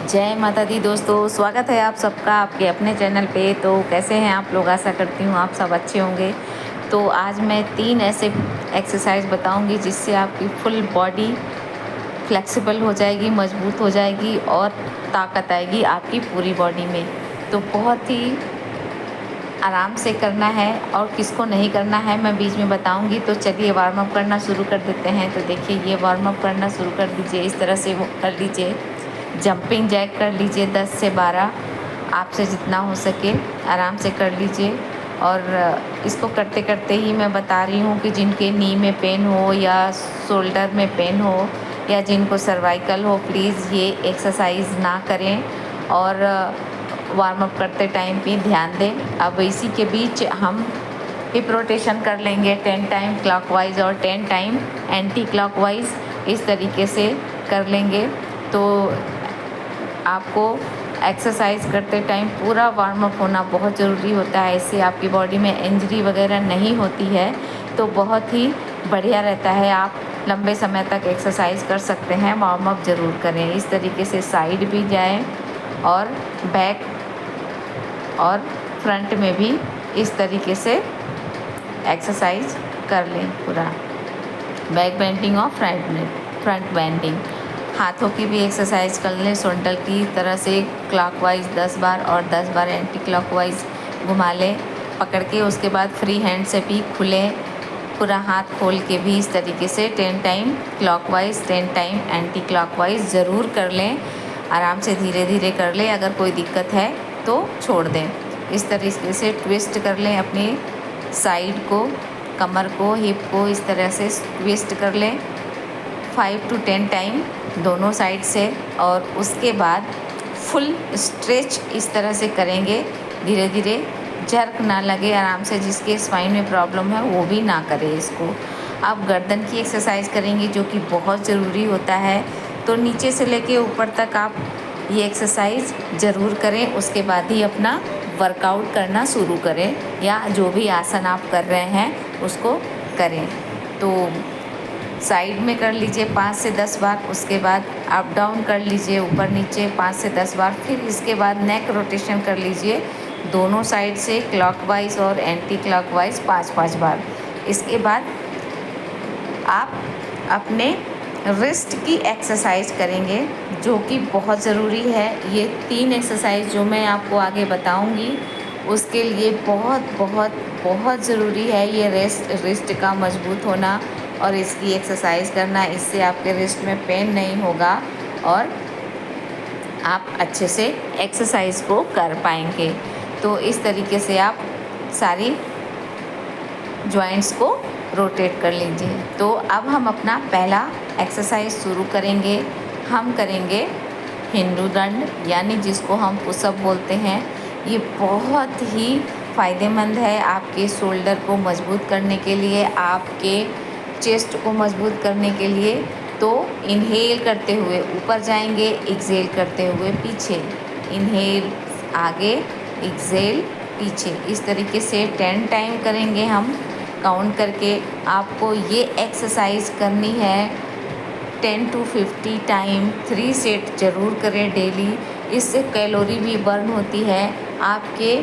जय माता दी दोस्तों, स्वागत है आप सबका आपके अपने चैनल पे। तो कैसे हैं आप लोग? आशा करती हूँ आप सब अच्छे होंगे। तो आज मैं 3 ऐसे एक्सरसाइज बताऊंगी जिससे आपकी फुल बॉडी फ्लेक्सिबल हो जाएगी, मजबूत हो जाएगी और ताकत आएगी आपकी पूरी बॉडी में। तो बहुत ही आराम से करना है और किसको नहीं करना है मैं बीच में बताऊंगी। तो चलिए वार्म अप करना शुरू कर देते हैं। तो देखिए, ये वार्म अप करना शुरू कर दीजिए, इस तरह से वो कर लीजिए। जंपिंग जैक कर लीजिए 10 से 12, आपसे जितना हो सके आराम से कर लीजिए। और इसको करते करते ही मैं बता रही हूँ कि जिनके नी में पेन हो या शोल्डर में पेन हो या जिनको सर्वाइकल हो, प्लीज़ ये एक्सरसाइज ना करें और वार्म अप करते टाइम भी ध्यान दें। अब इसी के बीच हम हिप रोटेशन कर लेंगे 10 टाइम क्लॉकवाइज और 10 टाइम एंटी क्लॉकवाइज, इस तरीके से कर लेंगे। तो आपको एक्सरसाइज करते टाइम पूरा वार्म अप होना बहुत ज़रूरी होता है। इससे आपकी बॉडी में इंजरी वगैरह नहीं होती है, तो बहुत ही बढ़िया रहता है। आप लंबे समय तक एक्सरसाइज कर सकते हैं, वार्म अप ज़रूर करें। इस तरीके से साइड भी जाएं और बैक और फ्रंट में भी इस तरीके से एक्सरसाइज कर लें। पूरा बैक बेंडिंग और फ्रंट बेंडिंग। हाथों की भी एक्सरसाइज कर लें, शोल्डर की तरह से क्लॉकवाइज 10 बार और 10 बार एंटी क्लॉकवाइज घुमा लें पकड़ के। उसके बाद फ्री हैंड से भी खुले पूरा हाथ खोल के भी इस तरीके से 10 time clockwise 10 time anti clockwise ज़रूर कर लें। आराम से धीरे धीरे कर लें, अगर कोई दिक्कत है तो छोड़ दें। इस तरीके से ट्विस्ट कर लें अपनी साइड को, कमर को, हिप को इस तरह से ट्विस्ट कर लें 5 to 10 टाइम दोनों साइड से। और उसके बाद फुल स्ट्रेच इस तरह से करेंगे, धीरे धीरे, झर्क ना लगे, आराम से। जिसके स्पाइन में प्रॉब्लम है वो भी ना करे इसको। अब गर्दन की एक्सरसाइज करेंगे जो कि बहुत ज़रूरी होता है। तो नीचे से लेके ऊपर तक आप ये एक्सरसाइज ज़रूर करें, उसके बाद ही अपना वर्कआउट करना शुरू करें या जो भी आसन आप कर रहे हैं उसको करें। तो साइड में कर लीजिए 5 से 10 बार, उसके बाद अप डाउन कर लीजिए ऊपर नीचे 5 से 10 बार। फिर इसके बाद नेक रोटेशन कर लीजिए दोनों साइड से क्लॉकवाइज और एंटी क्लॉकवाइज 5-5 बार। इसके बाद आप अपने रिस्ट की एक्सरसाइज करेंगे जो कि बहुत ज़रूरी है। ये 3 एक्सरसाइज जो मैं आपको आगे बताऊंगी उसके लिए बहुत बहुत बहुत ज़रूरी है ये रिस्ट का मजबूत होना और इसकी एक्सरसाइज करना। इससे आपके रिस्ट में पेन नहीं होगा और आप अच्छे से एक्सरसाइज को कर पाएंगे। तो इस तरीके से आप सारी जॉइंट्स को रोटेट कर लीजिए। तो अब हम अपना पहला एक्सरसाइज शुरू करेंगे। हम करेंगे हिंदू दंड, यानी जिसको हम पुशअप बोलते हैं। ये बहुत ही फ़ायदेमंद है आपके शोल्डर को मजबूत करने के लिए, आपके चेस्ट को मजबूत करने के लिए। तो इनहेल करते हुए ऊपर जाएंगे, एक्सहेल करते हुए पीछे, इनहेल आगे, एक्सहेल पीछे। इस तरीके से 10 टाइम करेंगे हम काउंट करके। आपको ये एक्सरसाइज करनी है 10 to 50 टाइम, 3 सेट ज़रूर करें डेली। इससे कैलोरी भी बर्न होती है, आपके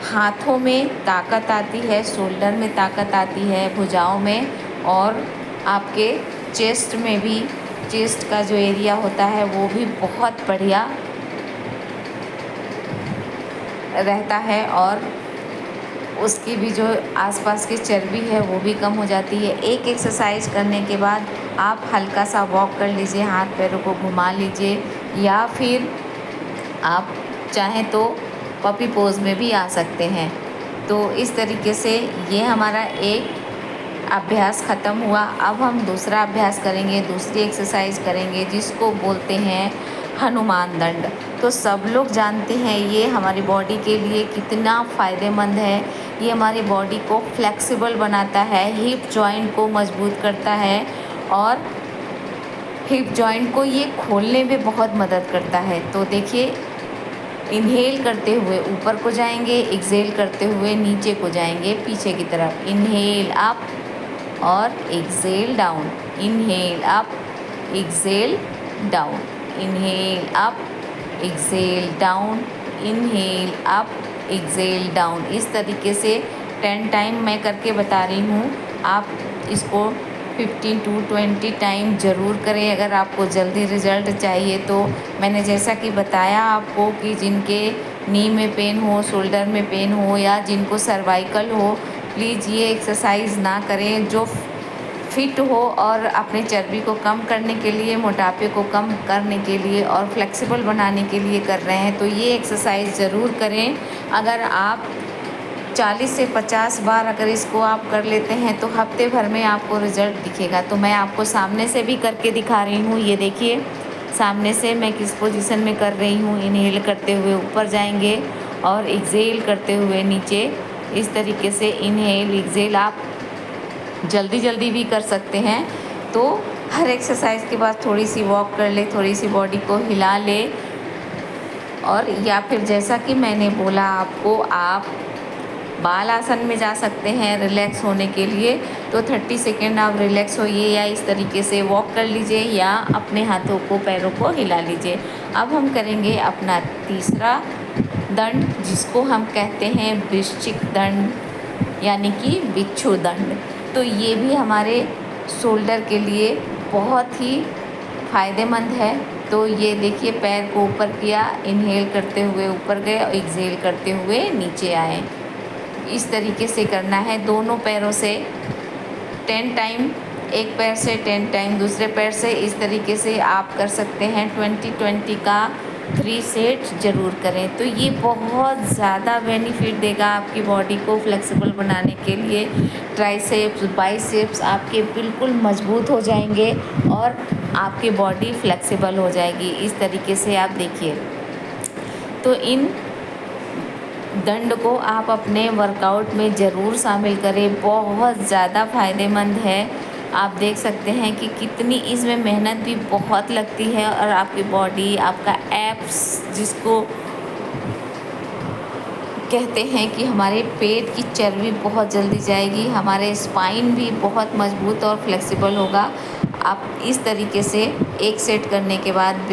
हाथों में ताकत आती है, शोल्डर में ताकत आती है, भुजाओं में, और आपके चेस्ट में भी, चेस्ट का जो एरिया होता है वो भी बहुत बढ़िया रहता है और उसकी भी जो आसपास की चर्बी है वो भी कम हो जाती है। एक एक्सरसाइज करने के बाद आप हल्का सा वॉक कर लीजिए, हाथ पैरों को घुमा लीजिए, या फिर आप चाहें तो पपी पोज में भी आ सकते हैं। तो इस तरीके से ये हमारा एक अभ्यास ख़त्म हुआ। अब हम दूसरा अभ्यास करेंगे, दूसरी एक्सरसाइज करेंगे जिसको बोलते हैं हनुमान दंड। तो सब लोग जानते हैं ये हमारी बॉडी के लिए कितना फ़ायदेमंद है। ये हमारी बॉडी को फ्लेक्सिबल बनाता है, हिप जॉइंट को मजबूत करता है और हिप जॉइंट को ये खोलने में बहुत मदद करता है। तो देखिए, इनहेल करते हुए ऊपर को जाएंगे, एक्सहेल करते हुए नीचे को जाएंगे पीछे की तरफ। इनहेल अप और exhale down, inhale up, exhale down, inhale up, exhale down, inhale up, exhale down. इस तरीके से 10 टाइम मैं करके बता रही हूँ। आप इसको 15 to 20 टाइम ज़रूर करें अगर आपको जल्दी रिज़ल्ट चाहिए तो। मैंने जैसा कि बताया आपको कि जिनके नी में पेन हो, शोल्डर में पेन हो या जिनको सर्वाइकल हो, प्लीज़ ये एक्सरसाइज ना करें। जो फिट हो और अपने चर्बी को कम करने के लिए, मोटापे को कम करने के लिए और फ्लेक्सिबल बनाने के लिए कर रहे हैं तो ये एक्सरसाइज ज़रूर करें। अगर आप 40 से 50 बार अगर इसको आप कर लेते हैं तो हफ्ते भर में आपको रिज़ल्ट दिखेगा। तो मैं आपको सामने से भी करके दिखा रही हूँ। ये देखिए सामने से मैं किस पोजीशन में कर रही हूँ। इनहेल करते हुए ऊपर जाएंगे और एक्सेल करते हुए नीचे। इस तरीके से इनहेल एक्सेल आप जल्दी जल्दी भी कर सकते हैं। तो हर एक्सरसाइज के बाद थोड़ी सी वॉक कर ले, थोड़ी सी बॉडी को हिला ले। और या फिर जैसा कि मैंने बोला आपको, आप बाल आसन में जा सकते हैं रिलैक्स होने के लिए। तो 30 सेकेंड आप रिलैक्स होइए या इस तरीके से वॉक कर लीजिए या अपने हाथों को पैरों को हिला लीजिए। अब हम करेंगे अपना तीसरा दंड, जिसको हम कहते हैं वृश्चिक दंड यानी कि बिच्छू दंड। तो ये भी हमारे शोल्डर के लिए बहुत ही फ़ायदेमंद है। तो ये देखिए पैर को ऊपर किया, इनहेल करते हुए ऊपर गए और एक्सेल करते हुए नीचे आए। इस तरीके से करना है दोनों पैरों से 10 टाइम, एक पैर से 10 टाइम दूसरे पैर से। इस तरीके से आप कर सकते हैं। 20-20 का 3 सेट ज़रूर करें। तो ये बहुत ज़्यादा बेनिफिट देगा आपकी बॉडी को फ्लेक्सिबल बनाने के लिए। ट्राइसेप्स, बाइसेप्स आपके बिल्कुल मजबूत हो जाएंगे और आपकी बॉडी फ्लेक्सिबल हो जाएगी। इस तरीके से आप देखिए। तो इन दंड को आप अपने वर्कआउट में ज़रूर शामिल करें, बहुत ज़्यादा फ़ायदेमंद है। आप देख सकते हैं कि कितनी इसमें मेहनत भी बहुत लगती है और आपकी बॉडी, आपका एब्स जिसको कहते हैं कि हमारे पेट की चर्बी बहुत जल्दी जाएगी, हमारे स्पाइन भी बहुत मजबूत और फ्लेक्सिबल होगा। आप इस तरीके से एक सेट करने के बाद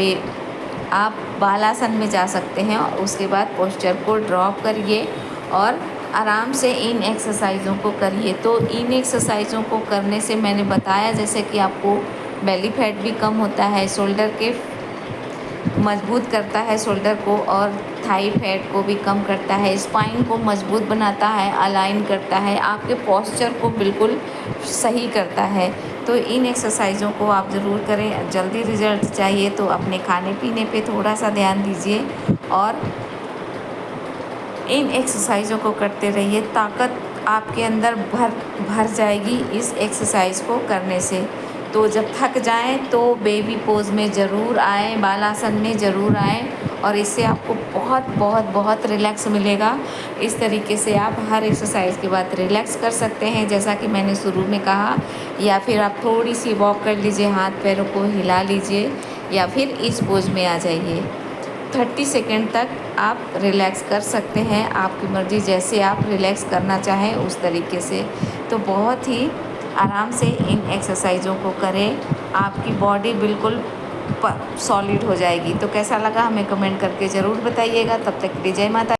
आप बालासन में जा सकते हैं और उसके बाद पोस्चर को ड्रॉप करिए और आराम से इन एक्सरसाइज़ों को करिए। तो इन एक्सरसाइज़ों को करने से मैंने बताया जैसे कि आपको बेली फैट भी कम होता है, शोल्डर के मजबूत करता है शोल्डर को और थाई फैट को भी कम करता है, स्पाइन को मजबूत बनाता है, अलाइन करता है, आपके पोस्चर को बिल्कुल सही करता है। तो इन एक्सरसाइज़ों को आप ज़रूर करें। जल्दी रिजल्ट चाहिए तो अपने खाने पीने पे थोड़ा सा ध्यान दीजिए और इन एक्सरसाइज़ों को करते रहिए। ताकत आपके अंदर भर जाएगी इस एक्सरसाइज को करने से। तो जब थक जाएं तो बेबी पोज में ज़रूर आएँ, बालासन में ज़रूर आएँ और इससे आपको बहुत बहुत बहुत रिलैक्स मिलेगा। इस तरीके से आप हर एक्सरसाइज के बाद रिलैक्स कर सकते हैं जैसा कि मैंने शुरू में कहा, या फिर आप थोड़ी सी वॉक कर लीजिए, हाथ पैरों को हिला लीजिए या फिर इस पोज में आ जाइए। 30 सेकेंड तक आप रिलैक्स कर सकते हैं, आपकी मर्ज़ी, जैसे आप रिलैक्स करना चाहें उस तरीके से। तो बहुत ही आराम से इन एक्सरसाइज़ों को करें, आपकी बॉडी बिल्कुल सॉलिड हो जाएगी। तो कैसा लगा हमें कमेंट करके ज़रूर बताइएगा। तब तक के लिए जय माता।